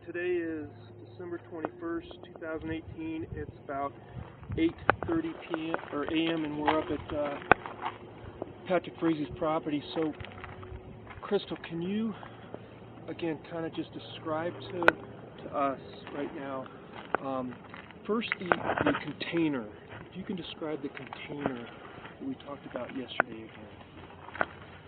Today is December 21st, 2018. It's about 8:30 p.m. or a.m. and we're up at Patrick Frazee's property. So, Krystal, can you again kind of just describe to us right now? First, the container. If you can describe the container that we talked about yesterday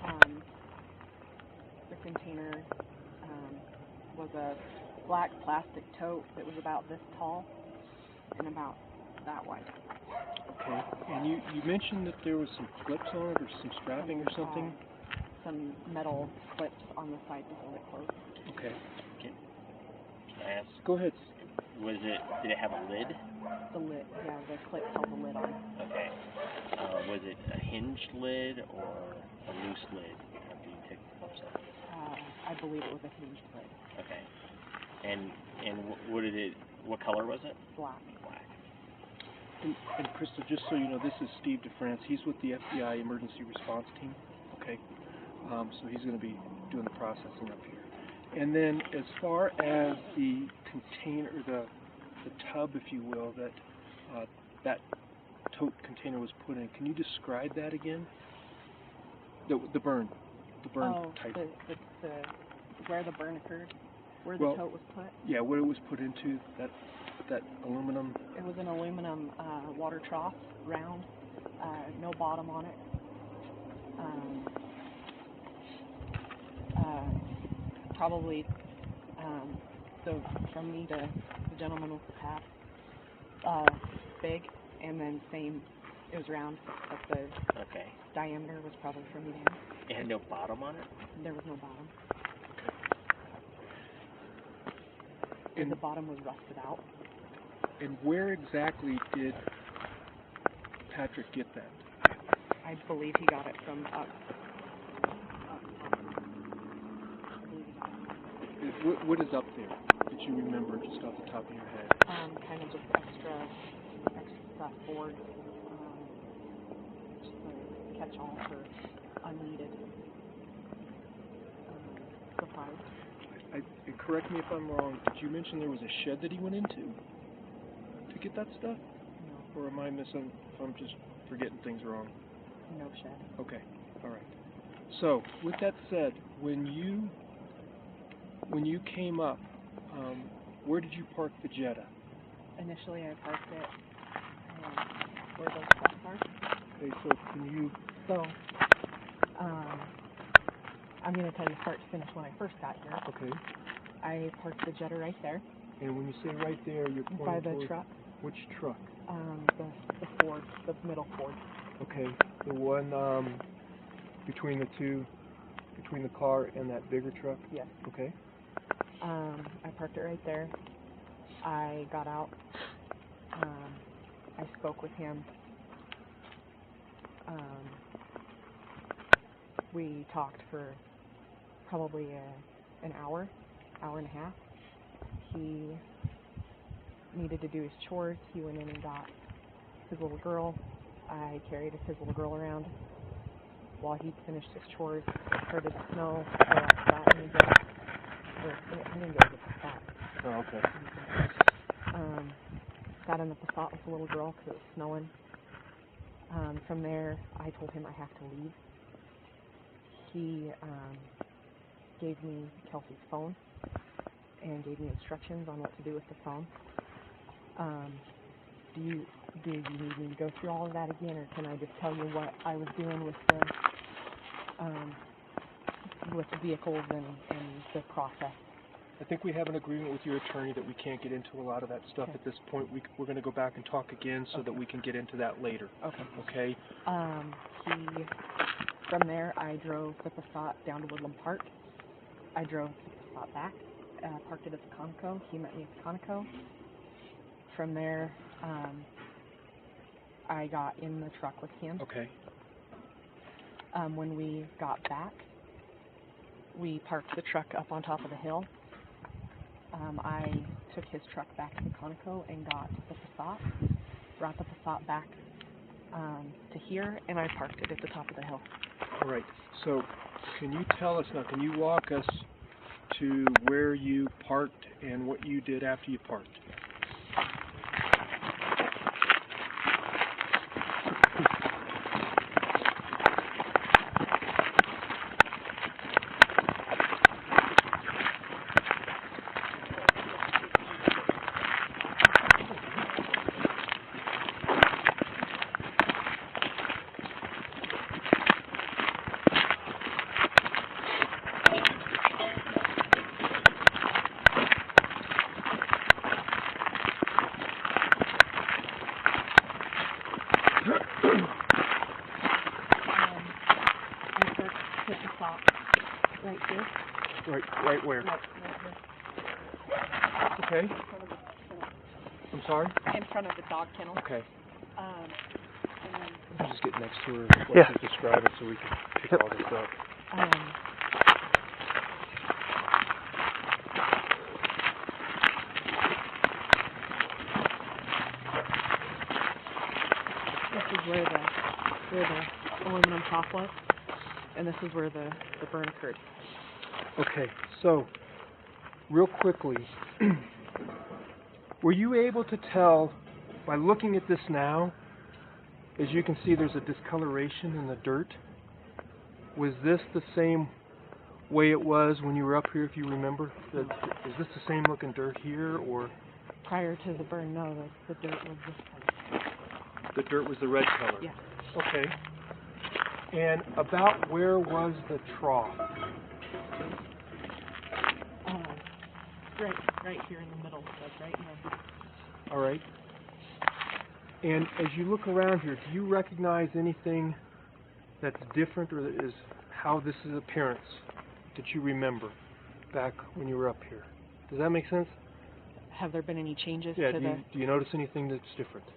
again. The container was a black plastic tote that was about this tall and about that wide. Okay. And you mentioned that there was some clips on it or some strapping or something? Some metal clips on the side to hold it closed. Okay. Can I ask? Go ahead. Did it have a lid? The lid, yeah, the clip held the lid on. Okay. Was it a hinged lid or a loose lid after you took the clips off? I believe it was a hinged lid. Okay. And what color was it? Black. Black. And Krystal, just so you know, this is Steve DeFrance. He's with the FBI Emergency Response Team. Okay. So he's going to be doing the processing up here. And then as far as the container, the tub, if you will, that tote container was put in, can you describe that again? The burn type. The where the burn occurred, where the tote was put. Yeah, where it was put into, that aluminum. It was an aluminum water trough, round, no bottom on it. Probably, so from me to the gentleman with the hat, big, and then same, it was round, but the diameter was probably from me to him. It had no bottom on it? There was no bottom. Okay. And the bottom was rusted out. And where exactly did Patrick get that? I believe he got it from up. What is up there that you remember just off the top of your head? Kind of just extra board, just a catch-all for unneeded supplies. And correct me if I'm wrong, did you mention there was a shed that he went into to get that stuff? No. Or am I missing, if I'm just forgetting things wrong? No shed. Okay, all right. So, with that said, when you came up, where did you park the Jetta? Initially, I parked it where those trucks are. Okay, so can you... So, I'm going to tell you start to finish when I first got here. Okay. I parked the Jetta right there. And when you say right there, you're pointing by the towards truck. Which truck? The Ford, the middle Ford. Okay, the one between the two, between the car and that bigger truck? Yes. Okay. I parked it right there. I got out. I spoke with him. We talked for probably an hour and a half. He needed to do his chores. He went in and got his little girl. I carried his little girl around while he finished his chores. It started to snow, so I sat in the bed. I didn't go to the Passat. Oh, okay. Sat in the Passat with the little girl because it was snowing. From there, I told him I have to leave. He gave me Kelsey's phone and gave me instructions on what to do with the phone. Do you need me to go through all of that again, or can I just tell you what I was doing with the vehicles and the process? I think we have an agreement with your attorney that we can't get into a lot of that stuff at this point. We're going to go back and talk again so that we can get into that later. Okay. Okay? From there, I drove the Passat down to Woodland Park. I drove the Passat back, parked it at the Conoco. He met me at the Conoco. From there, I got in the truck with him. Okay. When we got back, we parked the truck up on top of the hill. I took his truck back to the Conoco and got the Passat, brought the Passat back to here, and I parked it at the top of the hill. All right. So can you tell us now, can you walk us to where you parked and what you did after you parked. Right here. Right where? Right here. Okay. In front of the kennel. I'm sorry? In front of the dog kennel. Okay. And then, I'll just get next to her while Yeah. she's describing so we can pick all this up. this is where the aluminum top was, and this is where the burn occurred. Okay, so, real quickly, were you able to tell, by looking at this now, as you can see there's a discoloration in the dirt, was this the same way it was when you were up here, if you remember? Is this the same looking dirt here, or? Prior to the burn, no, the dirt was this color. The dirt was the red color? Yeah. Okay. And about where was the trough? Right here in the middle, like right here. All right. And as you look around here, do you recognize anything that's different, or that is how this is appearance that you remember back when you were up here? Does that make sense? Have there been any changes Yeah. to Do you notice anything that's different?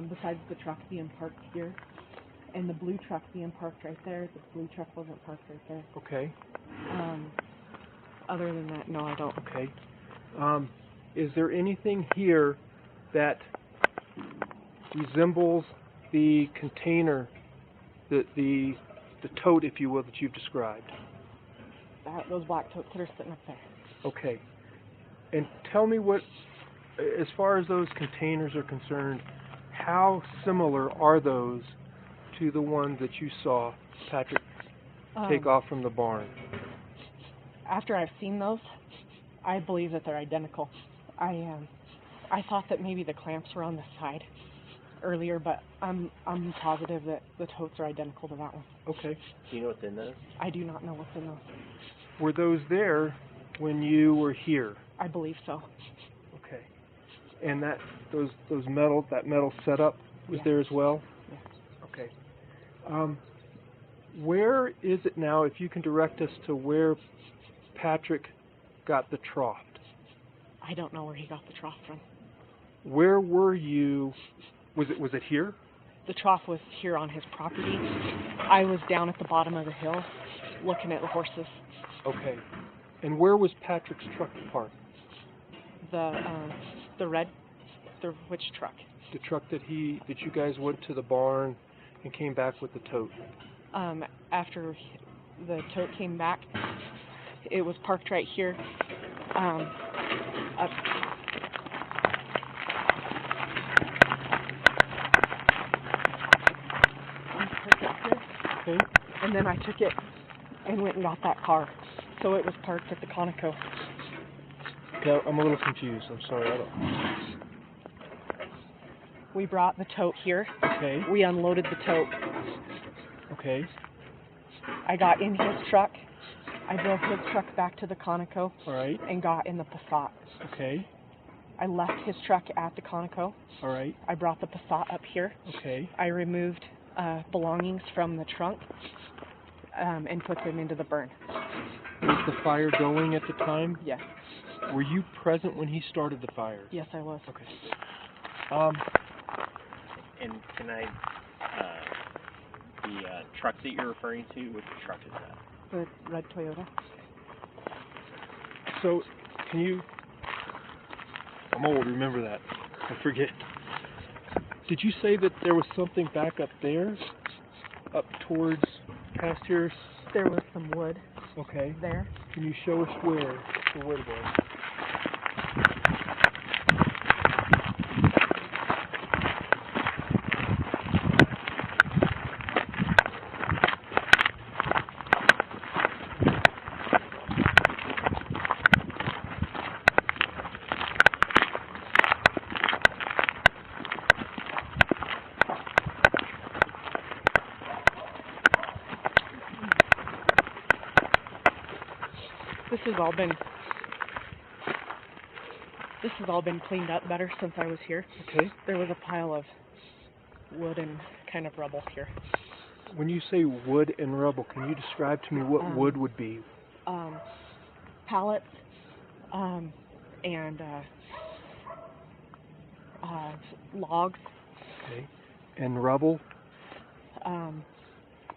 besides the truck being parked here, and the blue truck being parked right there? The blue truck wasn't parked right there. Okay. Other than that, no, I don't. Okay. Is there anything here that resembles the container, the tote, if you will, that you've described? Those black totes that are sitting up there. Okay. And tell me what, as far as those containers are concerned, how similar are those to the ones that you saw Patrick take off from the barn? After I've seen those, I believe that they're identical. I thought that maybe the clamps were on the side earlier, but I'm positive that the totes are identical to that one. Okay. Do you know what's in those? I do not know what's in those. Were those there when you were here? I believe so. Okay. And that metal setup was Yeah. there as well? Yes. Okay. Where is it now, if you can direct us to where Patrick got the trough? I don't know where he got the trough from. Where were you? Was it here? The trough was here on his property. I was down at the bottom of the hill looking at the horses. Okay. And where was Patrick's truck parked? Which truck? The truck that you guys went to the barn and came back with the tote. After the tote came back, it was parked right here. Up. Okay. And then I took it and went and got that car. So it was parked at the Conoco. Okay, I'm a little confused. I'm sorry. We brought the tote here. Okay. We unloaded the tote. Okay. I got in his truck. I drove his truck back to the Conoco. All right. And got in the Passat. Okay. I left his truck at the Conoco. All right. I brought the Passat up here. Okay. I removed belongings from the trunk and put them into the burn. Was the fire going at the time? Yes. Were you present when he started the fire? Yes, I was. Okay. And can I, the truck that you're referring to, which truck is that? The red Toyota. So, can you... I'm old, remember that. I forget. Did you say that there was something back up there? Up towards past here? There was some wood Okay. there. Can you show us where the wood was? This has all been cleaned up better since I was here. Okay. There was a pile of wood and kind of rubble here. When you say wood and rubble, can you describe to me what wood would be? Pallets, and logs. Okay. And rubble?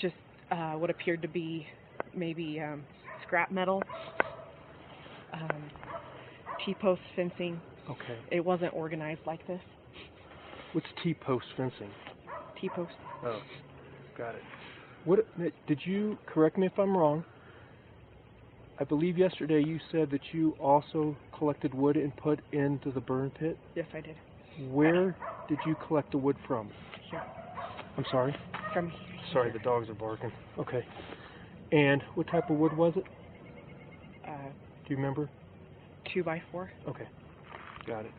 Just what appeared to be maybe scrap metal. T-post fencing. Okay. It wasn't organized like this. What's T-post fencing? T-post. Oh, got it. What did you, correct me if I'm wrong, I believe yesterday you said that you also collected wood and put into the burn pit? Yes, I did. Where did you collect the wood from? Here. I'm sorry? From here. Sorry, the dogs are barking. Okay. And what type of wood was it? Do you remember? 2x4. Okay, got it.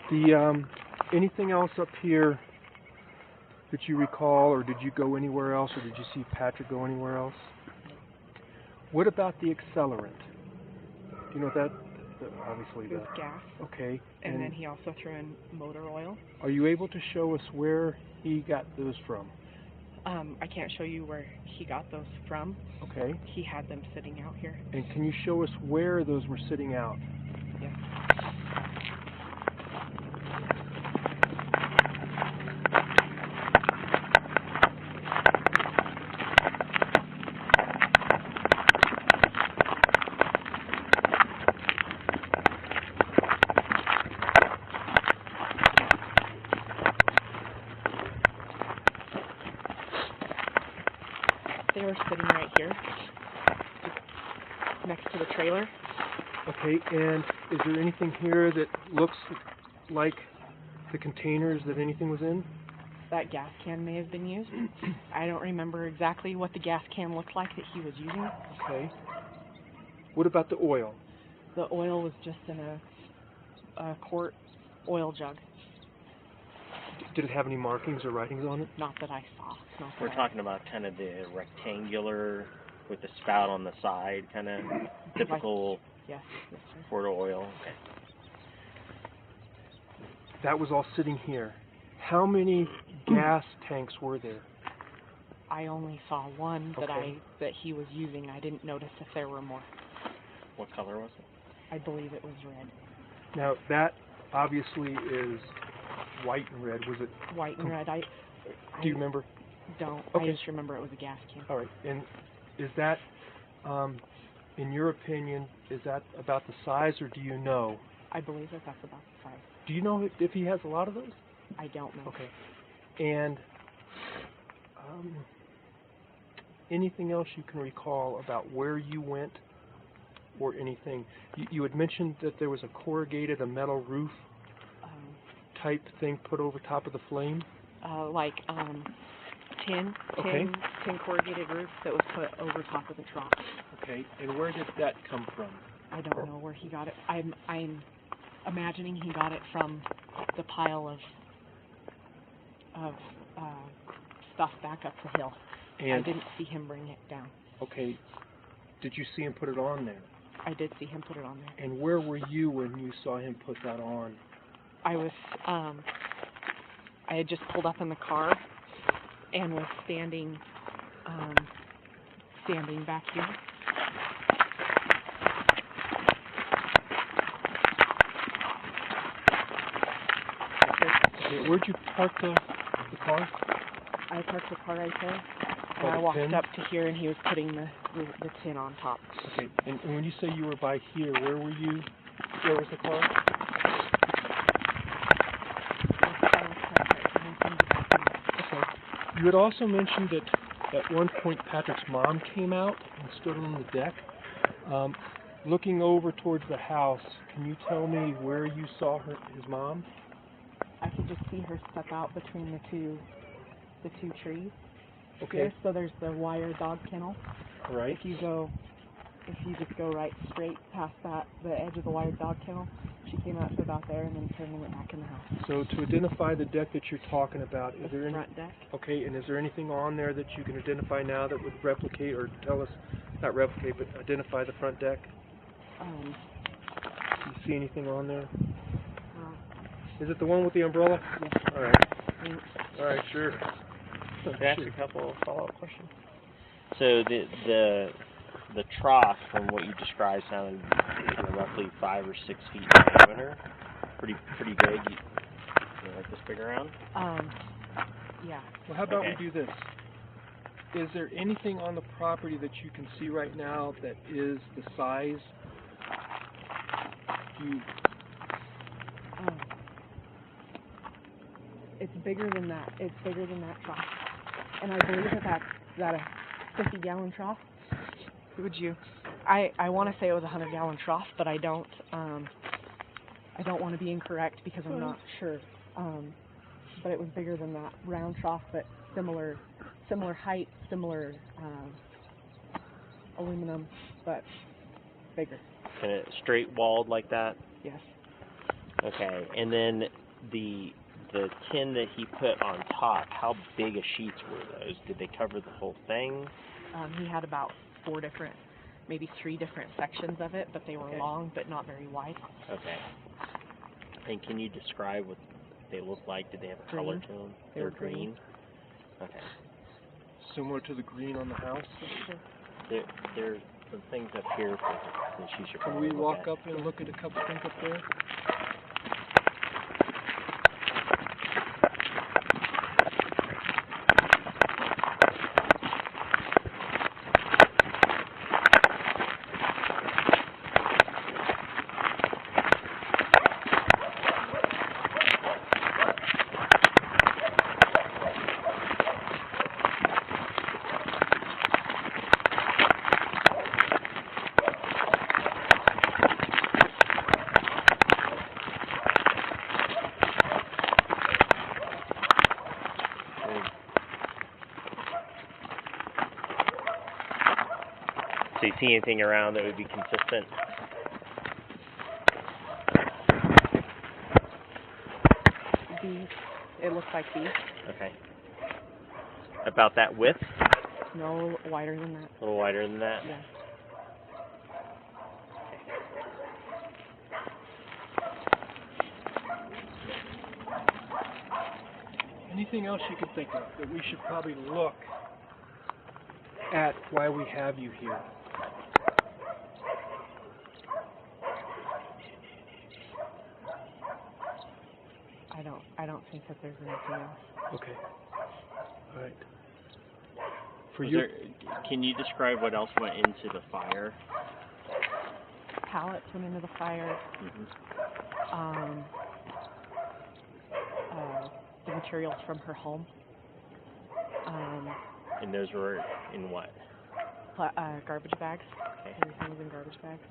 The anything else up here that you recall, or did you go anywhere else, or did you see Patrick go anywhere else? What about the accelerant? Do you know what that? Obviously, It was gas. Okay. And then he also threw in motor oil. Are you able to show us where he got those from? I can't show you where he got those from. Okay. He had them sitting out here. And can you show us where those were sitting out? Yes. They were sitting right here, next to the trailer. Okay, and is there anything here that looks like the containers that anything was in? That gas can may have been used. I don't remember exactly what the gas can looked like that he was using. Okay. What about the oil? The oil was just in a quart oil jug. Did it have any markings or writings on it? Not that I saw. We're talking about kind of the rectangular with the spout on the side, kind of typical Yes, yes, sir. quart of oil. Okay. That was all sitting here. How many gas tanks were there? I only saw one Okay. that he was using. I didn't notice if there were more. What color was it? I believe it was red. Now, that obviously is white and red. Was it? White and red. Do you remember? Don't. Okay. I just remember it was a gas can. All right. And is that, in your opinion, is that about the size, or do you know? I believe that's about the size. Do you know if he has a lot of those? I don't know. Okay. And anything else you can recall about where you went or anything? You had mentioned that there was a corrugated, a metal roof type thing put over top of the flame? Like tin corrugated roof that was put over top of the trough. Okay. And where did that come from? I don't know where he got it. I'm imagining he got it from the pile of stuff back up the hill. And I didn't see him bring it down. Okay. Did you see him put it on there? I did see him put it on there. And where were you when you saw him put that on? I was, I had just pulled up in the car and was standing back here. Okay. Where'd you park the car? I parked the car right there, and By I the walked tin? up to here, and he was putting the tin on top. Okay. And when you say you were by here, where were you? Where was the car? Okay. You had also mentioned that at one point Patrick's mom came out and stood on the deck. Looking over towards the house, can you tell me where you saw his mom? I could just see her step out between the two trees. Okay. Here. So there's the wire dog kennel. Right. If you just go right straight past the edge of the wire dog kennel, she came out to about there and then turned and went back in the house. So to identify the deck that you're talking about, is there any front deck? Okay, and is there anything on there that you can identify now that would replicate or tell us, not replicate, but identify the front deck? Do you see anything on there? Is it the one with the umbrella? Yes. All right. Thanks. All right, sure. Can I ask a couple of follow-up questions? So the trough, from what you described, sounded roughly 5 or 6 feet in diameter. Pretty big. You like this big around? Yeah. Well, how about Okay. we do this? Is there anything on the property that you can see right now that is the size? It's bigger than that. It's bigger than that trough. And I believe that's a 50-gallon trough. Would you? I want to say it was a 100-gallon trough, but I don't want to be incorrect because I'm not sure. But it was bigger than that round trough, but similar height, similar aluminum, but bigger. Kind of straight walled like that? Yes. Okay. And then the tin that he put on top, how big of sheets were those? Did they cover the whole thing? He had about 4 different, maybe 3 different sections of it, but they were long but not very wide. Okay. And can you describe what they look like? Did they have a color to them? They were green. Okay. Similar to the green on the house? There's some things up here that she should Can probably we look walk at. up and look at a couple things up there? So you see anything around that would be consistent? These, it looks like these. Okay. About that width? No wider than that. A little wider than that? Yeah. Anything else you could think of that we should probably look at while we have you here? I don't think that there's anything else. Okay. All right. Can you describe what else went into the fire? Pallets went into the fire. Mm-hmm. The materials from her home. And those were in what? Garbage bags. Okay. Everything was in garbage bags.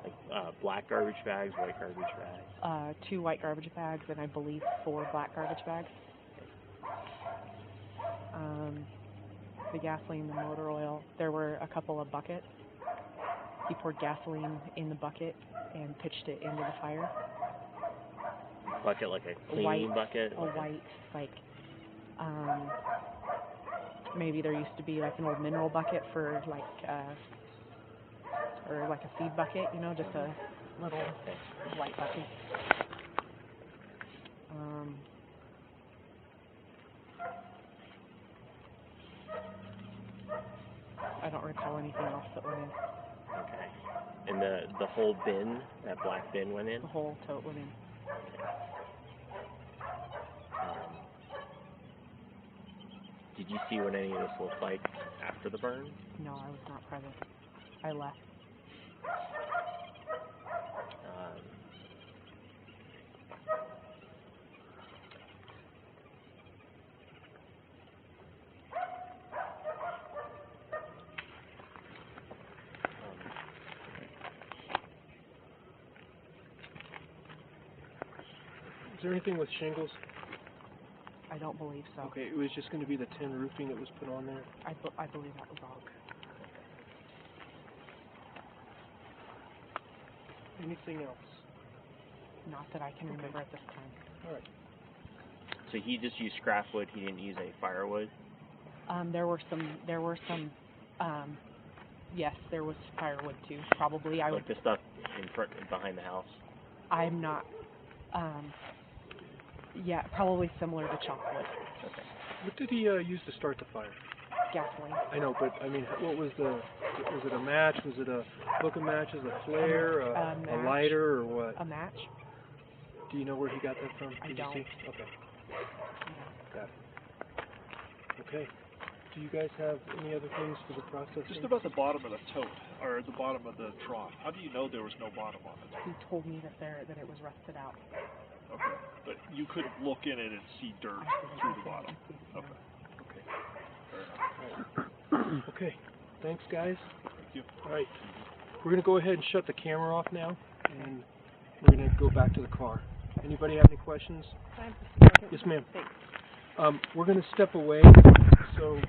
Like black garbage bags, white garbage bags? 2 white garbage bags and I believe 4 black garbage bags. The gasoline, the motor oil. There were a couple of buckets. He poured gasoline in the bucket and pitched it into the fire. Bucket, like a clean bucket? A white, like, maybe there used to be like an old mineral bucket for like, or like a seed bucket, you know, just a little white bucket. I don't recall anything else that went in. Okay. And the whole bin, that black bin went in? The whole tote went in. Did you see what any of this looked like after the burn? No, I was not present. I left. Is there anything with shingles? I don't believe so. Okay, it was just going to be the tin roofing that was put on there. I believe that was all. Anything else? Not that I can remember at this time. All right. So he just used scrap wood. He didn't use any firewood. There were some. Yes, there was firewood too. Probably. I would. Like the stuff in front, behind the house. I'm not. Yeah, probably similar to chalkwood. Okay. What did he use to start the fire? Gasoline. I know, but I mean, what was was it a match? Was it a book of matches, a flare, a match. lighter, or what? A match. Do you know where he got that from? I Did don't. you see? Okay. No. Got it. Okay. Do you guys have any other things for the process? Just about the bottom of the tote, or the bottom of the trough. How do you know there was no bottom on it? He told me that it was rusted out. Okay. But you could look in it and see dirt through the bottom. Okay. Okay. Fair enough. Okay. Thanks, guys. Thank you. All right. We're going to go ahead and shut the camera off now, and we're going to go back to the car. Anybody have any questions? Yes, ma'am. Thanks. We're going to step away, so